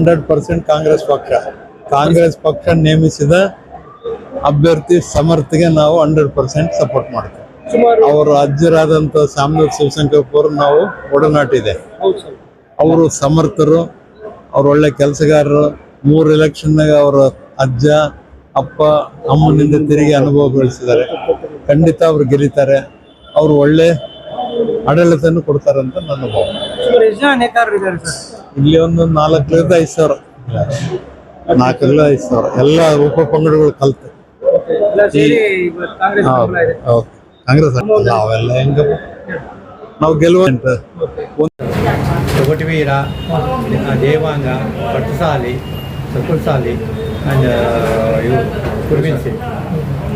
100% ಕಾಂಗ್ರೆಸ್ ಪಕ್ಷ ನೇಮಿಸಿದ ಅಭ್ಯರ್ಥಿ ಸಮರ್ಥಿಗೆ ನಾವು 100% ಸಪೋರ್ಟ್ ಮಾಡ್ತೇವೆ. ಅವರು ಅಜ್ಜರಾದಂಥ ಸಾಮ್ರಾಟ್ ಶಿವಶಂಕರಪ್ಪ ಅವರು ನಾವು ಒಡನಾಟ ಇದೆ. ಅವರು ಸಮರ್ಥರು, ಅವ್ರು ಒಳ್ಳೆ ಕೆಲಸಗಾರರು. 3 ಎಲೆಕ್ಷನ್ನಾಗ ಅವರ ಅಜ್ಜ ಅಪ್ಪ ಅಮ್ಮನಿಂದ ತಿರುಗಿ ಅನುಭವ ಗಳಿಸಿದ್ದಾರೆ. ಖಂಡಿತ ಅವ್ರು ಗೆಲ್ಲಿತಾರೆ. ಅವರು ಒಳ್ಳೆ ಆಡಳಿತನೂ ಕೊಡ್ತಾರಂತ ನನ್ನ ಭಾವ. ಇಲ್ಲಿ ಒಂದು 4,000 5 ಸಾವಿರ 4,000 ಎಲ್ಲ ಉಪ ಪಂಗಡಗಳು ಕಲ್ತು ಕಾಂಗ್ರೆಸ್ ಅವೆಲ್ಲ ಹೆಂಗ ನಾವು ಗೆಲುವಂತ ತೊಗಟವೀರ, ದೇವಾಂಗ, ಪಟ್ಟಸಾಲಿ, ಸಕುಲ್ಸಾಲಿ ಆ್ಯಂಡ್ ಇವರು ಕುರ್ಬಿನ್ಸಿ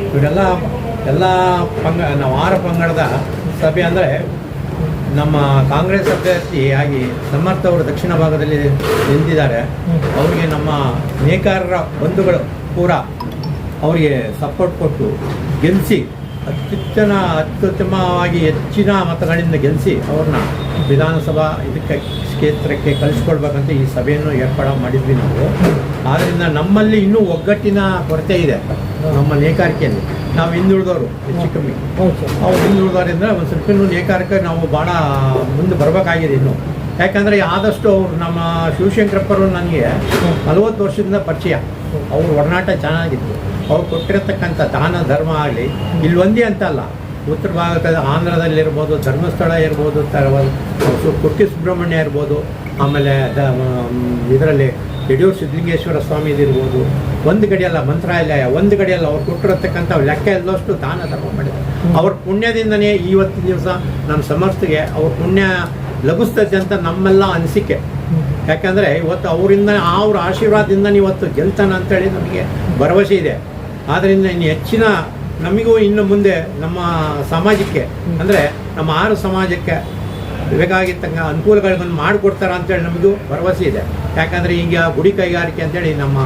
ಇವರೆಲ್ಲ ನಾವು 6 ಪಂಗಡದ ಸಭೆ. ಅಂದರೆ ನಮ್ಮ ಕಾಂಗ್ರೆಸ್ ಅಭ್ಯರ್ಥಿಯಾಗಿ ಸಮರ್ಥ ಅವರು ದಕ್ಷಿಣ ಭಾಗದಲ್ಲಿ ನಿಂತಿದ್ದಾರೆ. ಅವರಿಗೆ ನಮ್ಮ ನೇಕಾರರ ಬಂಧುಗಳು ಪೂರ ಅವರಿಗೆ ಸಪೋರ್ಟ್ ಕೊಟ್ಟು ಗೆಲ್ಲಿಸಿ ಅತ್ಯುತ್ತಮವಾಗಿ ಹೆಚ್ಚಿನ ಮತಗಳಿಂದ ಗೆಲ್ಲಿಸಿ ಅವ್ರನ್ನ ವಿಧಾನಸಭಾ ಕ್ಷೇತ್ರಕ್ಕೆ ಕಳಿಸ್ಕೊಡ್ಬೇಕಂತ ಈ ಸಭೆಯನ್ನು ಏರ್ಪಾಡು ಮಾಡಿದ್ವಿ ನಾವು. ಆದ್ದರಿಂದ ನಮ್ಮಲ್ಲಿ ಇನ್ನೂ ಒಗ್ಗಟ್ಟಿನ ಕೊರತೆ ಇದೆ. ನಮ್ಮ ನೇಕಾರಿಕೆಯಲ್ಲಿ ನಾವು ಹಿಂದುಳಿದವರು ಹೆಚ್ಚು ಕಮ್ಮಿ. ಅವ್ರು ಹಿಂದುಳಿದವರಿಂದ ಒಂದು ಸ್ವಲ್ಪ ಇನ್ನೂ ನೇಕಾರಿಕೆ ನಾವು ಭಾಳ ಮುಂದೆ ಬರಬೇಕಾಗಿದೆ ಇನ್ನು. ಯಾಕಂದರೆ ಆದಷ್ಟು ಅವರು ನಮ್ಮ ಶಿವಶಂಕರಪ್ಪರು ನನಗೆ 40 ವರ್ಷದಿಂದ ಪರಿಚಯ. ಅವ್ರ ಒಡನಾಟ ಚೆನ್ನಾಗಿತ್ತು. ಅವ್ರು ಕೊಟ್ಟಿರತಕ್ಕಂಥ ದಾನ ಧರ್ಮ ಆಗಲಿ ಇಲ್ಲಿ ಒಂದೇ ಅಂತ ಅಲ್ಲ, ಉತ್ತರ ಭಾಗದ ಆಂಧ್ರದಲ್ಲಿರ್ಬೋದು, ಧರ್ಮಸ್ಥಳ ಇರ್ಬೋದು, ಕುಕ್ಕೆ ಸುಬ್ರಹ್ಮಣ್ಯ ಇರ್ಬೋದು, ಆಮೇಲೆ ಇದರಲ್ಲಿ ಯಡಿಯೂರು ಸಿದ್ಧಲಿಂಗೇಶ್ವರ ಸ್ವಾಮಿದಿರ್ಬೋದು, ಒಂದು ಕಡೆಯಲ್ಲ ಮಂತ್ರಾಲಯ, ಒಂದು ಕಡೆಯಲ್ಲ ಅವ್ರು ಕೊಟ್ಟಿರತಕ್ಕಂಥ ಲೆಕ್ಕ ಎಲ್ಲಷ್ಟು ದಾನ ಧರ್ಮ ಮಾಡಿದ್ದಾರೆ. ಅವ್ರ ಪುಣ್ಯದಿಂದನೇ ಇವತ್ತಿನ ದಿವಸ ನಮ್ಮ ಸಮರ್ಥಿಗೆ ಅವ್ರ ಪುಣ್ಯ ಲಭಿಸ್ತದೆ ಅಂತ ನಮ್ಮೆಲ್ಲ ಅನಿಸಿಕೆ. ಯಾಕಂದರೆ ಇವತ್ತು ಅವರಿಂದ ಅವ್ರ ಆಶೀರ್ವಾದದಿಂದ ಇವತ್ತು ಗೆಲ್ತಾನ ಅಂತೇಳಿ ನಮಗೆ ಭರವಸೆ ಇದೆ. ಆದ್ದರಿಂದ ಇನ್ನು ಹೆಚ್ಚಿನ ನಮಗೂ ಇನ್ನು ಮುಂದೆ ನಮ್ಮ ಸಮಾಜಕ್ಕೆ ಅಂದರೆ ನಮ್ಮ 6 ಸಮಾಜಕ್ಕೆ ಬೇಕಾಗಿದ್ದಂಗೆ ಅನುಕೂಲಗಳನ್ನು ಮಾಡಿಕೊಡ್ತಾರ ಅಂತೇಳಿ ನಮಗೂ ಭರವಸೆ ಇದೆ. ಯಾಕಂದರೆ ಈಗ ಗುಡಿ ಕೈಗಾರಿಕೆ ಅಂತೇಳಿ ನಮ್ಮ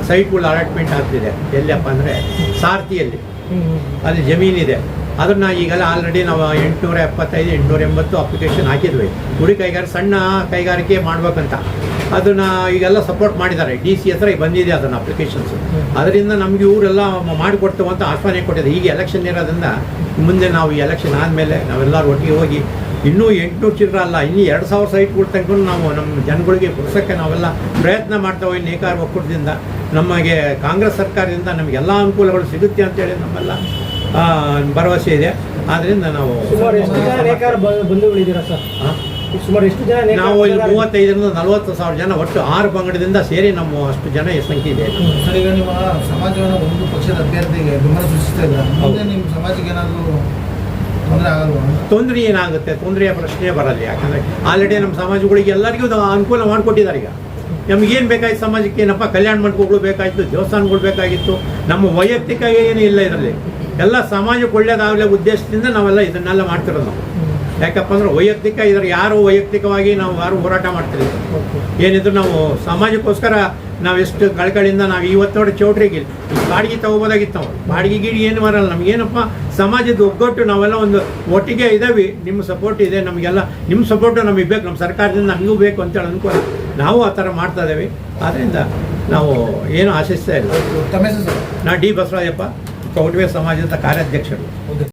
ಸೈಟ್ಗಳು ಅಲಾಟ್ಮೆಂಟ್ ಆಗ್ತಿದೆ. ಎಲ್ಲಿಯಪ್ಪ ಅಂದರೆ ಸಾರ್ತಿಯಲ್ಲಿ ಅಲ್ಲಿ ಜಮೀನಿದೆ. ಅದನ್ನು ಈಗೆಲ್ಲ ಆಲ್ರೆಡಿ ನಾವು 875 880 ಅಪ್ಲಿಕೇಶನ್ ಹಾಕಿದ್ವಿ. ಗುಡಿ ಸಣ್ಣ ಕೈಗಾರಿಕೆ ಮಾಡ್ಬೇಕಂತ ಅದನ್ನು ಈಗೆಲ್ಲ ಸಪೋರ್ಟ್ ಮಾಡಿದ್ದಾರೆ. DC ಹತ್ರ ಬಂದಿದೆ ಅದನ್ನು ಅಪ್ಲಿಕೇಶನ್ಸು. ಅದರಿಂದ ನಮಗೆ ಇವರೆಲ್ಲ ಮಾಡಿಕೊಡ್ತೇವೆ ಅಂತ ಆಶ್ವಾಸನೆ ಕೊಟ್ಟಿದೆ. ಈಗ ಎಲೆಕ್ಷನ್ ಇರೋದ್ರಿಂದ ಮುಂದೆ ನಾವು ಈ ಎಲೆಕ್ಷನ್ ಆದಮೇಲೆ ನಾವೆಲ್ಲರೂ ಒಟ್ಟಿಗೆ ಹೋಗಿ ಇನ್ನೂ 800 ಚಿಲ್ಲರ ಅಲ್ಲ, ಇನ್ನೂ 2,000 ಸೈಟ್ಗಳು ತಗೊಂಡು ನಾವು ನಮ್ಮ ಜನಗಳಿಗೆ ಕೊಡ್ಸೋಕ್ಕೆ ನಾವೆಲ್ಲ ಪ್ರಯತ್ನ ಮಾಡ್ತೇವೆ. ನೇಕಾರ ಒಕ್ಕೂಟದಿಂದ ನಮಗೆ ಕಾಂಗ್ರೆಸ್ ಸರ್ಕಾರದಿಂದ ನಮಗೆಲ್ಲ ಅನುಕೂಲಗಳು ಸಿಗುತ್ತೆ ಅಂತೇಳಿ ನಮ್ಮೆಲ್ಲ ಭರವಸೆ ಇದೆ. ಆದ್ದರಿಂದ ನಾವು ಸುಮಾರು ಎಷ್ಟು ಜನ ನಾವು ಇಲ್ಲಿ 35ರಿಂದ 40,000 ಜನ ಒಟ್ಟು 6 ಪಂಗಡದಿಂದ ಸೇರಿ ನಮ್ಮ ಅಷ್ಟು ಜನ ಸಂಖ್ಯೆ ಇದೆ. ಸರ್, ಈಗ ನಿಮ್ಮ ಸಮಾಜವನ್ನು ಒಂದು ಪಕ್ಷದ ಅಭ್ಯರ್ಥಿಗೆ ಬೆಂಬಲ ಸೂಚಿಸ್ತಾ ಇದ್ದಾರೆ. ನಿಮ್ಮ ಸಮಾಜಕ್ಕೆ ಏನಾದರೂ ತೊಂದರೆ ಆಗಲ್ವಾ? ತೊಂದರೆ ಏನಾಗುತ್ತೆ? ತೊಂದರೆಯ ಪ್ರಶ್ನೆ ಬರಲ್ಲ. ಯಾಕಂದರೆ ಆಲ್ರೆಡಿ ನಮ್ಮ ಸಮಾಜಗಳಿಗೆ ಎಲ್ಲರಿಗೂ ಅನುಕೂಲ ಮಾಡಿಕೊಟ್ಟಿದ್ದಾರೆ. ಈಗ ನಮಗೇನು ಬೇಕಾಯ್ತು ಸಮಾಜಕ್ಕೆ? ಏನಪ್ಪ, ಕಲ್ಯಾಣ ಮಂಟಪಗಳು ಬೇಕಾಯಿತು, ದೇವಸ್ಥಾನಗಳು ಬೇಕಾಗಿತ್ತು. ನಮ್ಮ ವೈಯಕ್ತಿಕ ಏನೂ ಇಲ್ಲ ಇದರಲ್ಲಿ. ಎಲ್ಲ ಸಮಾಜಕ್ಕೆ ಒಳ್ಳೇದಾಗಲೇ ಉದ್ದೇಶದಿಂದ ನಾವೆಲ್ಲ ಇದನ್ನೆಲ್ಲ ಮಾಡ್ತಿರೋದು ನಾವು. ಯಾಕಪ್ಪ ಅಂದ್ರೆ ವೈಯಕ್ತಿಕ ಇದ್ರ ಯಾರು ವೈಯಕ್ತಿಕವಾಗಿ ನಾವು ಯಾರು ಹೋರಾಟ ಮಾಡ್ತೀವಿ. ಏನಿದ್ರು ನಾವು ಸಮಾಜಕ್ಕೋಸ್ಕರ ನಾವು ಎಷ್ಟು ಕಳ್ಕಳಿಂದ ನಾವು ಇವತ್ತು ನೋಡಿ ಚೌಟ್ರಿಗೆ ಬಾಡಿಗೆ ತೊಗೋಬೋದಾಗಿತ್ತು. ನಾವು ಬಾಡಿಗೆ ಗೀಡಿ ಏನು ಬರಲ್ಲ. ನಮಗೇನಪ್ಪ, ಸಮಾಜದ ಒಗ್ಗಟ್ಟು ನಾವೆಲ್ಲ ಒಂದು ಒಟ್ಟಿಗೆ ಇದ್ದಾವೆ. ನಿಮ್ಮ ಸಪೋರ್ಟ್ ಇದೆ ನಮಗೆಲ್ಲ. ನಿಮ್ಮ ಸಪೋರ್ಟು ನಮಗೆ ಬೇಕು, ನಮ್ಮ ಸರ್ಕಾರದಿಂದ ನಮಗೂ ಬೇಕು ಅಂತೇಳಿ ಅನ್ಕೋ ನಾವು ಆ ಥರ ಮಾಡ್ತಾ ಇದ್ದೇವೆ. ಆದ್ದರಿಂದ ನಾವು ಏನು ಆಶಿಸ್ತಾ ಇಲ್ಲ. ತಮ್ಮ ಹೆಸರು? ನಾ D ಬಸವರಾಜಪ್ಪ, ಚೌಟ್ವೆ ಸಮಾಜದ ಕಾರ್ಯಾಧ್ಯಕ್ಷರು.